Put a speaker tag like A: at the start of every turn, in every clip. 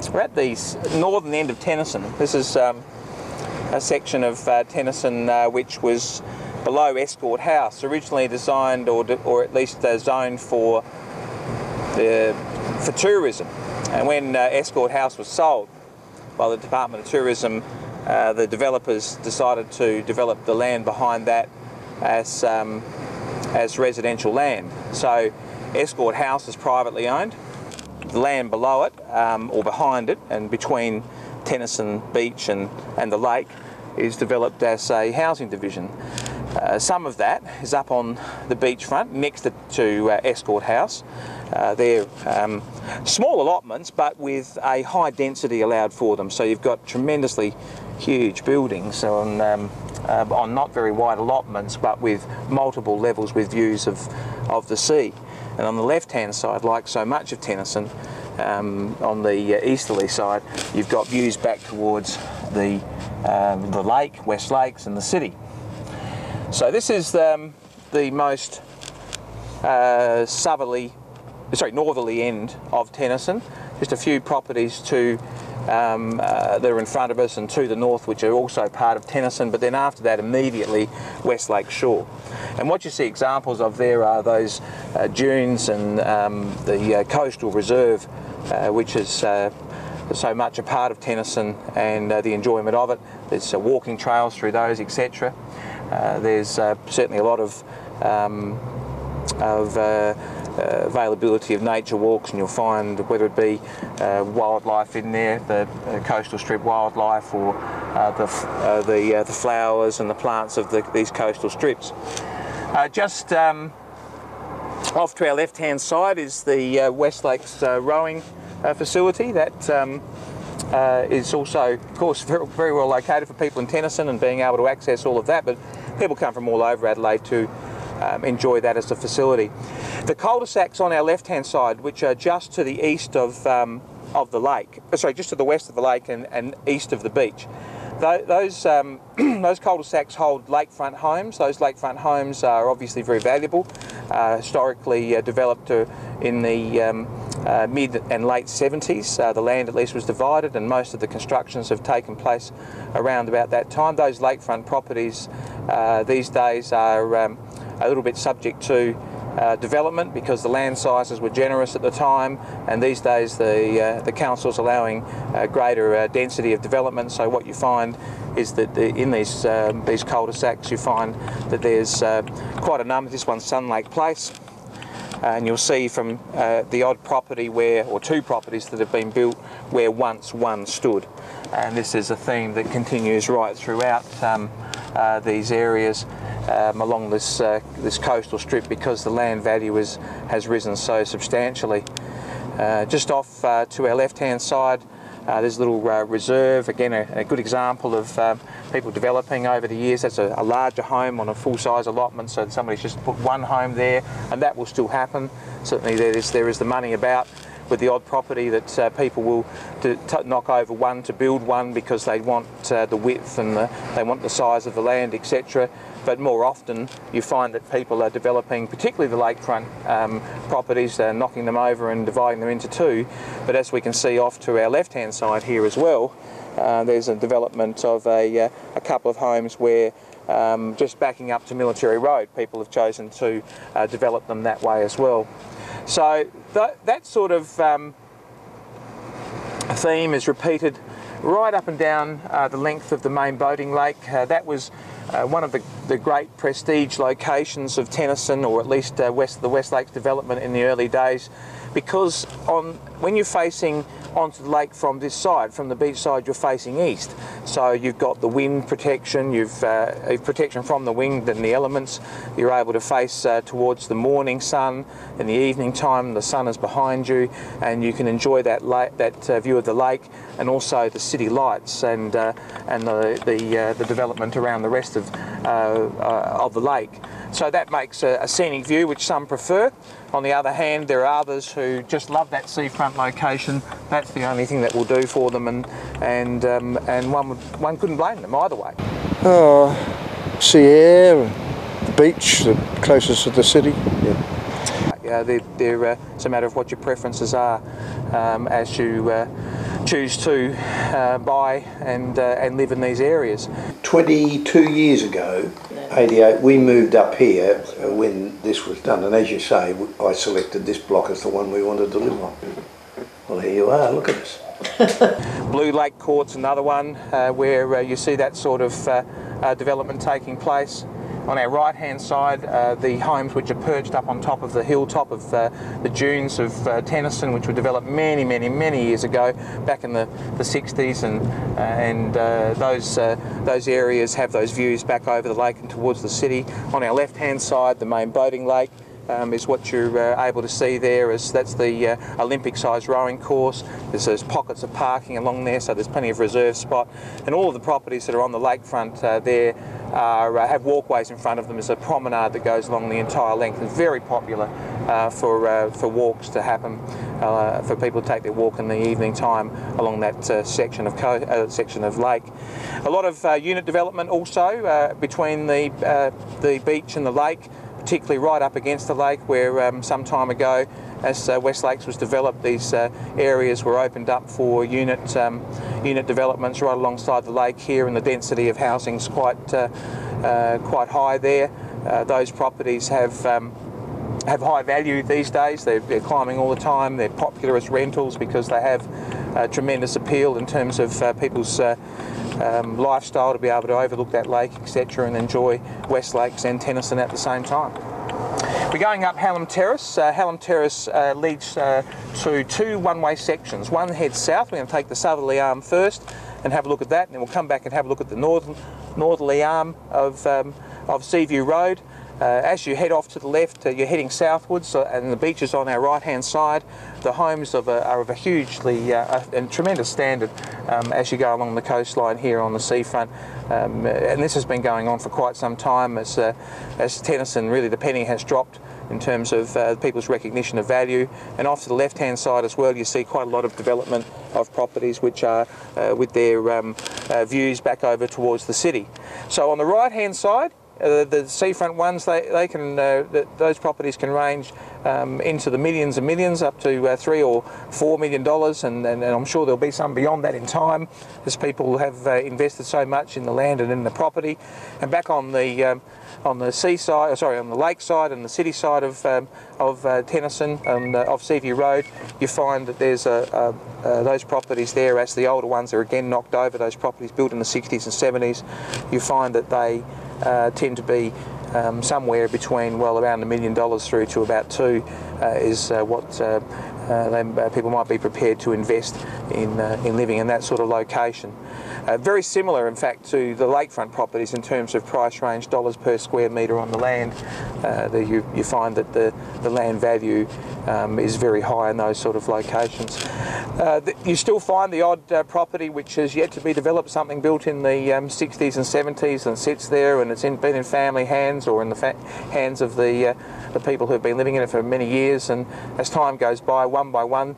A: we're at the northern end of Tennyson. This is a section of Tennyson which was below Escort House, originally designed or at least zoned for tourism. And when Escort House was sold by the Department of Tourism, the developers decided to develop the land behind that as residential land. So Escort House is privately owned. The land below it, or behind it, and between Tennyson Beach and the lake, is developed as a housing division. Some of that is up on the beachfront next to Escort House. They're small allotments, but with a high density allowed for them. So you've got tremendously huge buildings on not very wide allotments, but with multiple levels with views of the sea. And on the left-hand side, like so much of Tennyson, on the easterly side, you've got views back towards the lake, West Lakes, and the city. So this is the most northerly end of Tennyson. Just a few properties that are in front of us and to the north, which are also part of Tennyson, but then after that immediately West Lake Shore. And what you see examples of there are those dunes and the coastal reserve, which is so much a part of Tennyson and the enjoyment of it. There's walking trails through those, etc. There's certainly a lot of availability of nature walks, and you'll find whether it be wildlife in there, the coastal strip wildlife, or the flowers and the plants of these coastal strips. Just off to our left-hand side is the West Lakes rowing facility. That is also, of course, very well located for people in Tennyson and being able to access all of that, but people come from all over Adelaide to enjoy that as a facility. The cul-de-sacs on our left-hand side, which are just to the east of the lake, just to the west of the lake and east of the beach, those cul-de-sacs hold lakefront homes. Those lakefront homes are obviously very valuable, historically developed in the mid and late 70s. The land at least was divided, and most of the constructions have taken place around about that time. Those lakefront properties these days are a little bit subject to development because the land sizes were generous at the time, and these days the council's allowing greater density of development. So what you find is that in these cul-de-sacs you find that there's quite a number. This one's Sun Lake Place, and you'll see from the odd property or two properties that have been built where once one stood. And this is a theme that continues right throughout these areas along this coastal strip, because the land value has risen so substantially. Just off to our left-hand side, there's a little reserve, again a good example of people developing over the years. That's a larger home on a full-size allotment, so somebody's just put one home there, and that will still happen. Certainly there is the money about with the odd property that people will knock over one to build one because they want the width and they want the size of the land, etc. But more often you find that people are developing, particularly the lakefront properties, knocking them over and dividing them into two. But as we can see off to our left-hand side here as well, there's a development of a couple of homes where just backing up to Military Road, people have chosen to develop them that way as well. So that sort of theme is repeated right up and down the length of the main boating lake. That was one of the great prestige locations of Tennyson, or at least the West Lakes development in the early days, because when you're facing onto the lake from this side, from the beach side, you're facing east. So you've got the wind protection, you've protection from the wind and the elements. You're able to face towards the morning sun. In the evening time, the sun is behind you, and you can enjoy that view of the lake, and also the city lights and the development around the rest of the lake. So that makes a scenic view, which some prefer. On the other hand, there are others who just love that seafront location. That's the only thing that will do for them, and one couldn't blame them either way.
B: Sea air, the beach, the closest to the city. Yeah.
A: It's a matter of what your preferences are as you choose to buy and live in these areas.
C: 22 years ago, 88, we moved up here when this was done, and as you say, I selected this block as the one we wanted to live on. Well, here you are, look at this.
A: Blue Lake Court's another one where you see that sort of development taking place. On our right hand side, the homes which are perched up on top of the hilltop of the dunes of Tennyson, which were developed many years ago, back in the 60s, and those areas have those views back over the lake and towards the city. On our left hand side, the main boating lake is what you're able to see there. That's the Olympic-sized rowing course. There's those pockets of parking along there, so there's plenty of reserve spot. And all of the properties that are on the lakefront there have walkways in front of them. There's a promenade that goes along the entire length. It's very popular for walks to happen, for people to take their walk in the evening time along that section of lake. A lot of unit development also between the beach and the lake, particularly right up against the lake, where some time ago, as West Lakes was developed, these areas were opened up for unit developments right alongside the lake here, and the density of housing is quite high there. Those properties have high value these days. They're climbing all the time. They're popular as rentals because they have tremendous appeal in terms of people's lifestyle, to be able to overlook that lake, etc., and enjoy West Lakes and Tennyson at the same time. We're going up Hallam Terrace. Hallam Terrace leads to two one-way sections. One heads south. We're going to take the southerly arm first and have a look at that, and then we'll come back and have a look at the northerly arm of Seaview Road. As you head off to the left, you're heading southwards, and the beach is on our right-hand side. The homes are of a hugely and tremendous standard as you go along the coastline here on the seafront. And this has been going on for quite some time as Tennyson, really the penny has dropped in terms of people's recognition of value. And off to the left-hand side as well, you see quite a lot of development of properties which are with their views back over towards the city. So on the right-hand side, the seafront ones, those properties can range into the millions and millions, up to $3 or $4 million, and I'm sure there'll be some beyond that in time, as people have invested so much in the land and in the property. And back on the seaside, sorry, on the lakeside and the city side of Tennyson and of Seaview Road, you find that there's those properties there, as the older ones are again knocked over. Those properties built in the 60s and 70s, you find that they tend to be somewhere between, well, around $1 million through to about $2 is what people might be prepared to invest in living in that sort of location. Very similar, in fact, to the lakefront properties in terms of price range, dollars per square metre on the land. You find that the land value is very high in those sort of locations. You still find the odd property which has yet to be developed, something built in the 60s and 70s and sits there, and it's been in family hands or in the hands of the people who have been living in it for many years, and as time goes by, one by one,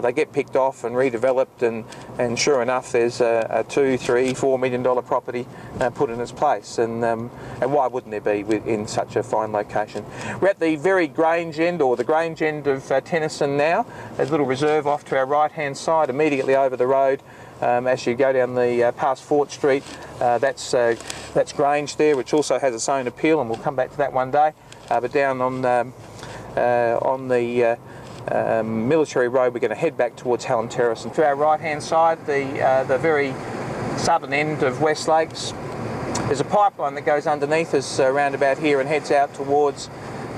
A: they get picked off and redeveloped, and sure enough, there's a $2, $3, $4 million property put in its place, and why wouldn't there be in such a fine location? We're at the very Grange end, or the Grange end of Tennyson now. There's a little reserve off to our right-hand side, immediately over the road. As you go down the past Fort Street, that's Grange there, which also has its own appeal, and we'll come back to that one day. But down on the Military Road, we're going to head back towards Hallam Terrace, and to our right-hand side, the very southern end of West Lakes, there's a pipeline that goes underneath us around about here and heads out towards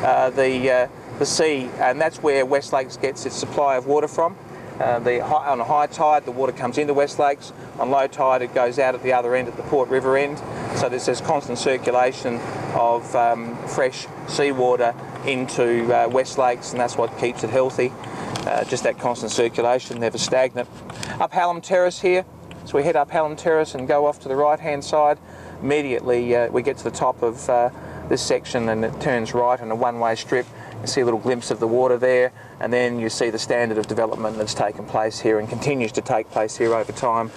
A: the sea, and that's where West Lakes gets its supply of water from. On a high tide, the water comes into West Lakes. On low tide, it goes out at the other end, at the Port River end. So there's this constant circulation of fresh seawater into West Lakes, and that's what keeps it healthy. Just that constant circulation, never stagnant. Up Hallam Terrace here, so we head up Hallam Terrace and go off to the right-hand side. Immediately we get to the top of this section, and it turns right in a one-way strip. You see a little glimpse of the water there, and then you see the standard of development that's taken place here and continues to take place here over time.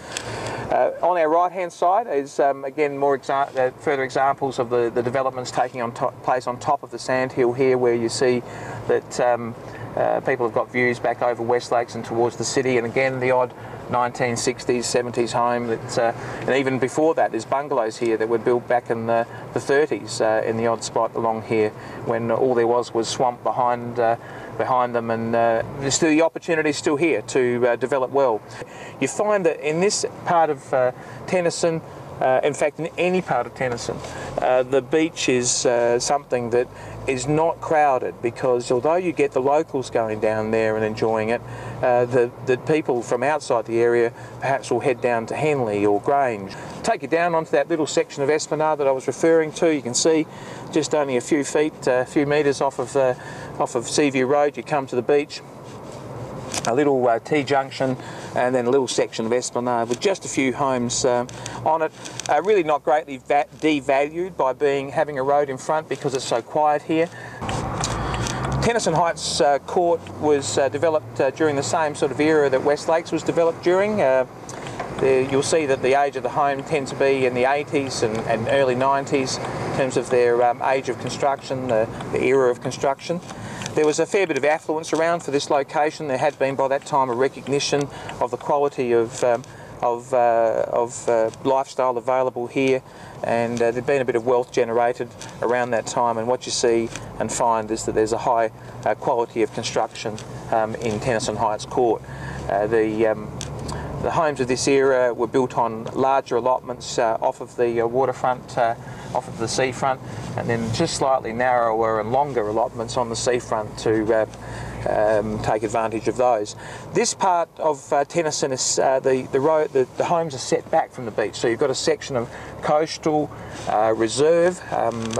A: On our right-hand side is again further examples of the developments taking place on top of the sandhill here, where you see that people have got views back over West Lakes and towards the city, and again the odd 1960s, 70s home. And even before that, there's bungalows here that were built back in the 30s in the odd spot along here, when all there was swamp behind them, and the opportunity is still here to develop well. You find that in this part of Tennyson, in fact in any part of Tennyson, the beach is something that is not crowded, because although you get the locals going down there and enjoying it, the people from outside the area perhaps will head down to Henley or Grange. Take you down onto that little section of esplanade that I was referring to. You can see just only a few feet, a few metres off of Seaview Road, you come to the beach. A little T-junction, and then a little section of esplanade with just a few homes on it. Really not greatly devalued by having a road in front, because it's so quiet here. Tennyson Heights Court was developed during the same sort of era that West Lakes was developed during. You'll see that the age of the home tends to be in the 80s and early 90s in terms of their age of construction, the era of construction. There was a fair bit of affluence around for this location. There had been by that time a recognition of the quality of lifestyle available here, and there'd been a bit of wealth generated around that time. And what you see and find is that there's a high quality of construction in Tennyson Heights Court. The homes of this era were built on larger allotments off of the waterfront, off of the seafront, and then just slightly narrower and longer allotments on the seafront to take advantage of those. This part of Tennyson is the homes are set back from the beach, so you've got a section of coastal reserve,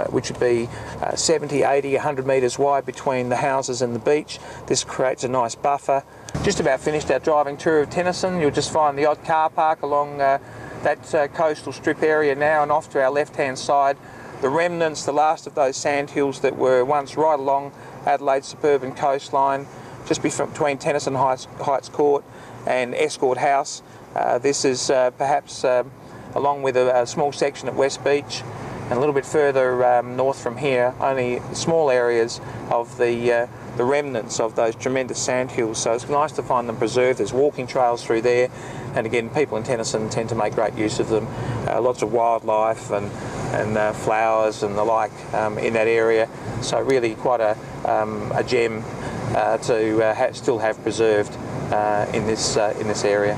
A: which would be 70, 80, 100 metres wide between the houses and the beach. This creates a nice buffer. Just about finished our driving tour of Tennyson. You'll just find the odd car park along that coastal strip area now, and off to our left-hand side, the remnants, the last of those sandhills that were once right along Adelaide's suburban coastline, just between Tennyson Heights Court and Escort House. This is perhaps, along with a small section at West Beach, and a little bit further north from here, only small areas of the remnants of those tremendous sandhills. So it's nice to find them preserved. There's walking trails through there, and again, people in Tennyson tend to make great use of them. Lots of wildlife and flowers and the like in that area. So really quite a gem to still have preserved in this area.